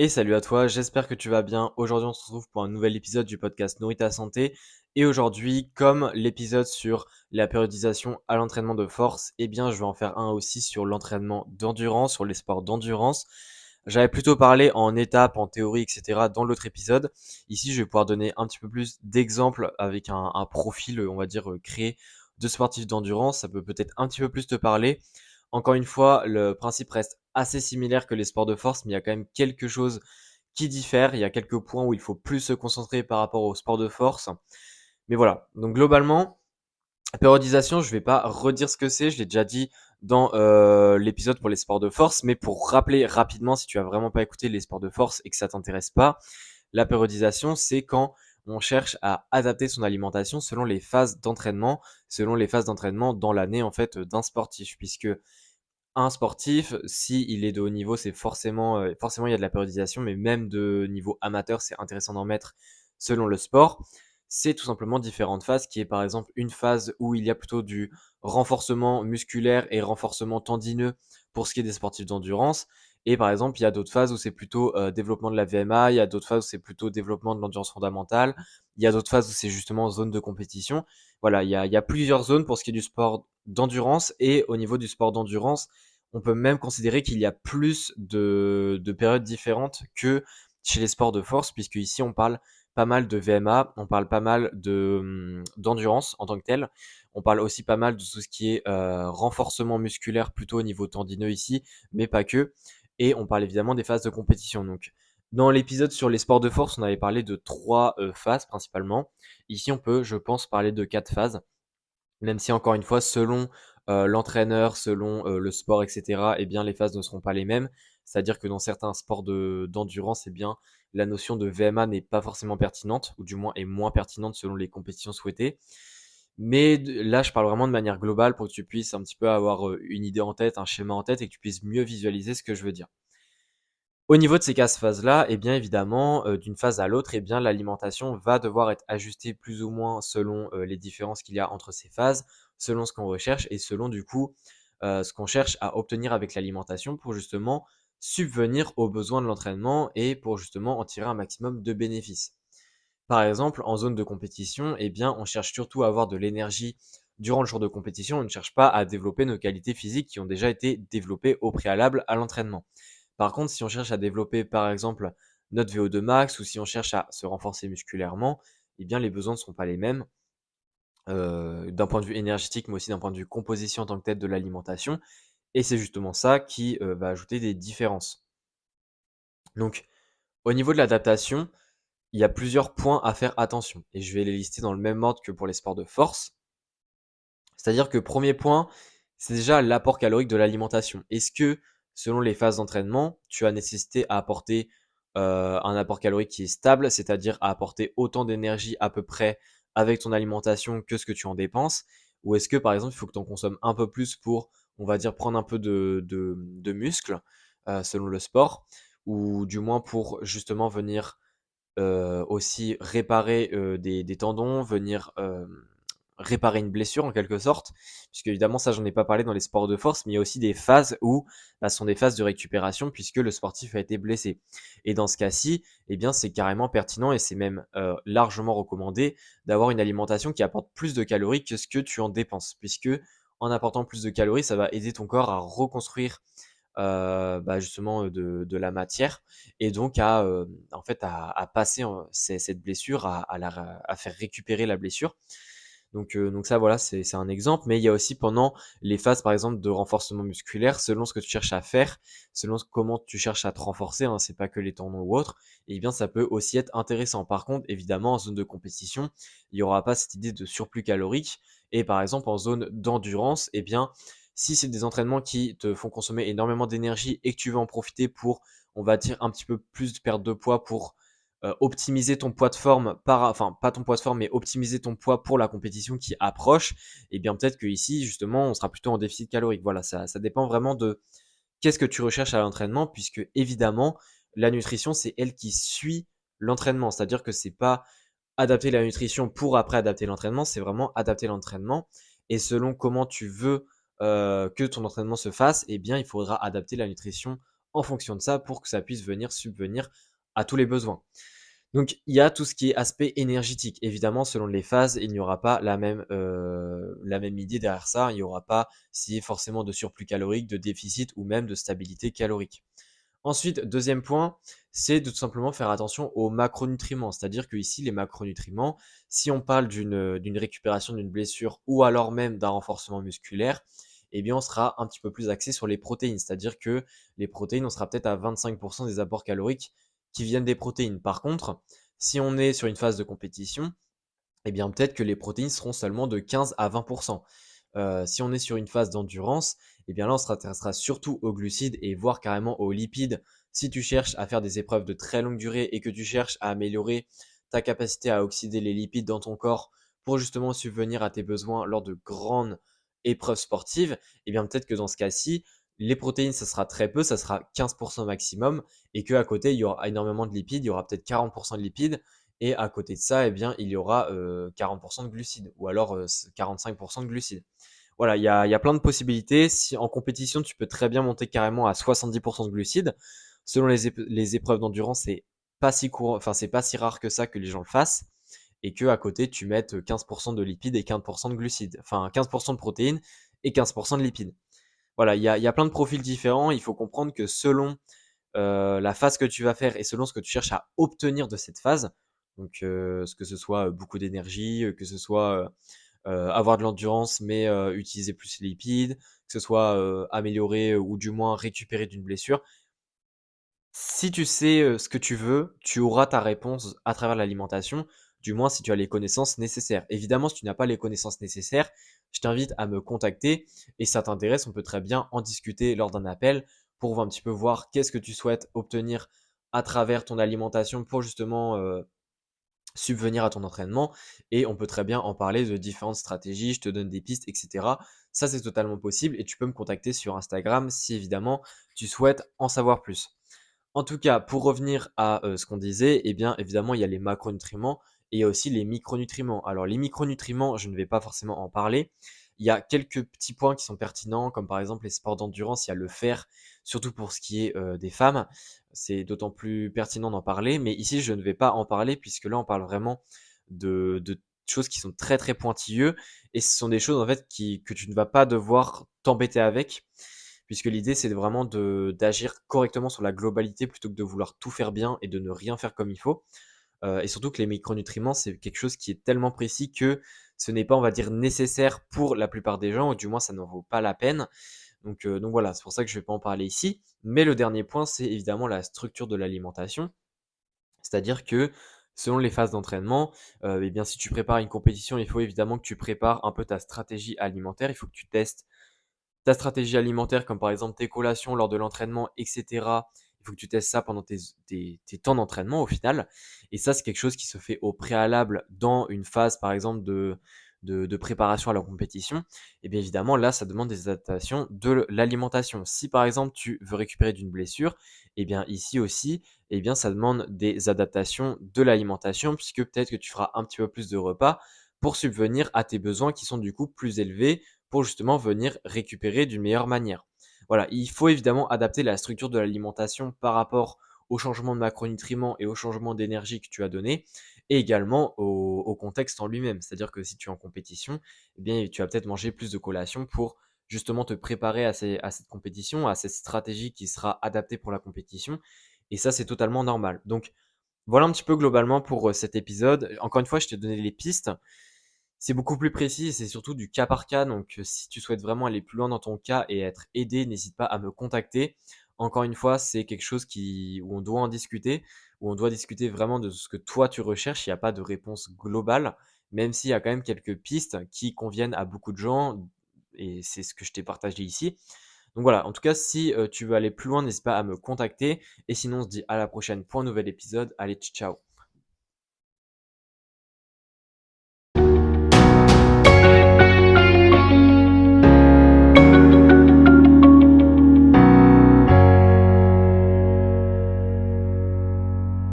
Et salut à toi, j'espère que tu vas bien. Aujourd'hui, on se retrouve pour un nouvel épisode du podcast Nourris ta santé. Et aujourd'hui, comme l'épisode sur la périodisation à l'entraînement de force, eh bien, je vais en faire un aussi sur l'entraînement d'endurance, sur les sports d'endurance. J'avais plutôt parlé en étapes, en théorie, etc. dans l'autre épisode. Ici, je vais pouvoir donner un petit peu plus d'exemples avec un profil, on va dire, créé de sportifs d'endurance. Ça peut peut-être un petit peu plus te parler. Encore une fois, le principe reste assez similaire que les sports de force, mais il y a quand même quelque chose qui diffère. Il y a quelques points où il faut plus se concentrer par rapport aux sports de force. Mais voilà. Donc globalement, la périodisation, je vais pas redire ce que c'est. Je l'ai déjà dit dans l'épisode pour les sports de force. Mais pour rappeler rapidement, si tu as vraiment pas écouté les sports de force et que ça t'intéresse pas, la périodisation, c'est quand on cherche à adapter son alimentation selon les phases d'entraînement dans l'année en fait d'un sportif, puisque un sportif, si il est de haut niveau, c'est forcément il y a de la périodisation, mais même de niveau amateur, c'est intéressant d'en mettre selon le sport. C'est tout simplement différentes phases, qui est par exemple une phase où il y a plutôt du renforcement musculaire et renforcement tendineux pour ce qui est des sportifs d'endurance. Et par exemple, il y a d'autres phases où c'est plutôt développement de la VMA, il y a d'autres phases où c'est plutôt développement de l'endurance fondamentale, il y a d'autres phases où c'est justement zone de compétition. Voilà, il y a plusieurs zones pour ce qui est du sport d'endurance, et au niveau du sport d'endurance, on peut même considérer qu'il y a plus de périodes différentes que chez les sports de force, puisque ici on parle pas mal de VMA, on parle pas mal d'endurance en tant que tel, on parle aussi pas mal de tout ce qui est renforcement musculaire plutôt au niveau tendineux ici, mais pas que, et on parle évidemment des phases de compétition. Donc dans l'épisode sur les sports de force, on avait parlé de trois phases principalement. Ici on peut, je pense, parler de quatre phases, même si encore une fois, selon l'entraîneur, selon le sport, etc., eh bien les phases ne seront pas les mêmes. C'est-à-dire que dans certains sports d'endurance, eh bien la notion de VMA n'est pas forcément pertinente, ou du moins est moins pertinente selon les compétitions souhaitées. Mais là, je parle vraiment de manière globale pour que tu puisses un petit peu avoir une idée en tête, un schéma en tête, et que tu puisses mieux visualiser ce que je veux dire. Au niveau de ces 15 phases-là, eh bien évidemment, d'une phase à l'autre, eh bien l'alimentation va devoir être ajustée plus ou moins selon les différences qu'il y a entre ces phases, selon ce qu'on recherche et selon du coup ce qu'on cherche à obtenir avec l'alimentation pour justement subvenir aux besoins de l'entraînement et pour justement en tirer un maximum de bénéfices. Par exemple, en zone de compétition, eh bien on cherche surtout à avoir de l'énergie durant le jour de compétition, on ne cherche pas à développer nos qualités physiques qui ont déjà été développées au préalable à l'entraînement. Par contre, si on cherche à développer, par exemple, notre VO2 max ou si on cherche à se renforcer musculairement, eh bien, les besoins ne seront pas les mêmes d'un point de vue énergétique, mais aussi d'un point de vue composition en tant que telle de l'alimentation. Et c'est justement ça qui va ajouter des différences. Donc, au niveau de l'adaptation, il y a plusieurs points à faire attention. Et je vais les lister dans le même ordre que pour les sports de force. C'est-à-dire que premier point, c'est déjà l'apport calorique de l'alimentation. Est-ce que, selon les phases d'entraînement, tu as nécessité à apporter un apport calorique qui est stable, c'est-à-dire à apporter autant d'énergie à peu près avec ton alimentation que ce que tu en dépenses? Ou est-ce que, par exemple, il faut que tu en consommes un peu plus pour, on va dire, prendre un peu de muscle, selon le sport, ou du moins pour justement venir aussi réparer des tendons, venir réparer une blessure en quelque sorte, puisque évidemment ça j'en ai pas parlé dans les sports de force, mais il y a aussi des phases où bah, ce sont des phases de récupération puisque le sportif a été blessé. Et dans ce cas-ci, eh bien c'est carrément pertinent et c'est même largement recommandé d'avoir une alimentation qui apporte plus de calories que ce que tu en dépenses, puisque en apportant plus de calories, ça va aider ton corps à reconstruire bah, justement de la matière et donc en fait à passer cette blessure, à faire récupérer la blessure. Donc ça voilà, c'est un exemple, mais il y a aussi pendant les phases par exemple de renforcement musculaire, selon ce que tu cherches à faire, selon comment tu cherches à te renforcer, hein, c'est pas que les tendons ou autre, et bien ça peut aussi être intéressant. Par contre, évidemment, en zone de compétition, il y aura pas cette idée de surplus calorique, et par exemple en zone d'endurance, eh bien si c'est des entraînements qui te font consommer énormément d'énergie et que tu veux en profiter pour, on va dire, un petit peu plus de perte de poids pour optimiser ton poids de forme, enfin pas ton poids de forme, mais optimiser ton poids pour la compétition qui approche, et bien peut-être que ici justement on sera plutôt en déficit calorique. Voilà, ça dépend vraiment de qu'est-ce que tu recherches à l'entraînement, puisque évidemment la nutrition c'est elle qui suit l'entraînement, c'est-à-dire que c'est pas adapter la nutrition pour après adapter l'entraînement, c'est vraiment adapter l'entraînement et selon comment tu veux que ton entraînement se fasse, eh bien il faudra adapter la nutrition en fonction de ça pour que ça puisse venir subvenir à tous les besoins. Donc il y a tout ce qui est aspect énergétique. Évidemment, selon les phases, il n'y aura pas la même idée derrière ça. Il n'y aura pas si forcément de surplus calorique, de déficit ou même de stabilité calorique. Ensuite, deuxième point, c'est de tout simplement faire attention aux macronutriments. C'est-à-dire que ici, les macronutriments, si on parle d'une récupération d'une blessure ou alors même d'un renforcement musculaire, eh bien, on sera un petit peu plus axé sur les protéines. C'est-à-dire que les protéines, on sera peut-être à 25% des apports caloriques qui viennent des protéines. Par contre, si on est sur une phase de compétition, eh bien peut-être que les protéines seront seulement de 15 à 20%. Si on est sur une phase d'endurance, eh bien là on s'intéressera surtout aux glucides et voire carrément aux lipides. Si tu cherches à faire des épreuves de très longue durée et que tu cherches à améliorer ta capacité à oxyder les lipides dans ton corps pour justement subvenir à tes besoins lors de grandes épreuves sportives, eh bien peut-être que dans ce cas-ci, les protéines, ça sera très peu, ça sera 15% maximum, et qu'à côté, il y aura énormément de lipides, il y aura peut-être 40% de lipides, et à côté de ça, eh bien, il y aura 40% de glucides ou alors 45% de glucides. Voilà, il y a plein de possibilités. Si en compétition, tu peux très bien monter carrément à 70% de glucides. Selon les épreuves d'endurance, c'est pas si courant, enfin, c'est pas si rare que ça que les gens le fassent. Et que à côté, tu mettes 15% de lipides et 15% de glucides. Enfin, 15% de protéines et 15% de lipides. Voilà, il y a plein de profils différents. Il faut comprendre que selon la phase que tu vas faire et selon ce que tu cherches à obtenir de cette phase, donc ce que ce soit beaucoup d'énergie, que ce soit avoir de l'endurance mais utiliser plus les lipides, que ce soit améliorer ou du moins récupérer d'une blessure. Si tu sais ce que tu veux, tu auras ta réponse à travers l'alimentation, du moins si tu as les connaissances nécessaires. Évidemment, si tu n'as pas les connaissances nécessaires, je t'invite à me contacter et si ça t'intéresse, on peut très bien en discuter lors d'un appel pour un petit peu voir qu'est-ce que tu souhaites obtenir à travers ton alimentation pour justement subvenir à ton entraînement et on peut très bien en parler de différentes stratégies, je te donne des pistes, etc. Ça, c'est totalement possible et tu peux me contacter sur Instagram si évidemment tu souhaites en savoir plus. En tout cas, pour revenir à ce qu'on disait, eh bien évidemment, il y a les macronutriments et il y a aussi les micronutriments. Alors les micronutriments, je ne vais pas forcément en parler. Il y a quelques petits points qui sont pertinents, comme par exemple les sports d'endurance, il y a le fer, surtout pour ce qui est des femmes. C'est d'autant plus pertinent d'en parler, mais ici je ne vais pas en parler puisque là on parle vraiment de choses qui sont très très pointilleux et ce sont des choses en fait que tu ne vas pas devoir t'embêter avec puisque l'idée c'est vraiment d'agir correctement sur la globalité plutôt que de vouloir tout faire bien et de ne rien faire comme il faut. Et surtout que les micronutriments, c'est quelque chose qui est tellement précis que ce n'est pas, on va dire, nécessaire pour la plupart des gens, ou du moins ça n'en vaut pas la peine. Donc voilà, c'est pour ça que je ne vais pas en parler ici. Mais le dernier point, c'est évidemment la structure de l'alimentation. C'est-à-dire que selon les phases d'entraînement, eh bien, si tu prépares une compétition, il faut évidemment que tu prépares un peu ta stratégie alimentaire. Il faut que tu testes ta stratégie alimentaire, comme par exemple tes collations lors de l'entraînement, etc. Il faut que tu testes ça pendant tes temps d'entraînement au final. Et ça, c'est quelque chose qui se fait au préalable dans une phase, par exemple, de préparation à la compétition. Et bien évidemment, là, ça demande des adaptations de l'alimentation. Si par exemple, tu veux récupérer d'une blessure, et bien ici aussi, et bien ça demande des adaptations de l'alimentation, puisque peut-être que tu feras un petit peu plus de repas pour subvenir à tes besoins qui sont du coup plus élevés pour justement venir récupérer d'une meilleure manière. Voilà, il faut évidemment adapter la structure de l'alimentation par rapport au changement de macronutriments et au changement d'énergie que tu as donné, et également au contexte en lui-même. C'est-à-dire que si tu es en compétition, eh bien, tu vas peut-être manger plus de collations pour justement te préparer à cette compétition, à cette stratégie qui sera adaptée pour la compétition. Et ça, c'est totalement normal. Donc, voilà un petit peu globalement pour cet épisode. Encore une fois, je t'ai donné les pistes. C'est beaucoup plus précis et c'est surtout du cas par cas. Donc, si tu souhaites vraiment aller plus loin dans ton cas et être aidé, n'hésite pas à me contacter. Encore une fois, c'est quelque chose où on doit en discuter, où on doit discuter vraiment de ce que toi tu recherches. Il n'y a pas de réponse globale, même s'il y a quand même quelques pistes qui conviennent à beaucoup de gens et c'est ce que je t'ai partagé ici. Donc voilà, en tout cas, si tu veux aller plus loin, n'hésite pas à me contacter et sinon on se dit à la prochaine pour un nouvel épisode. Allez, ciao.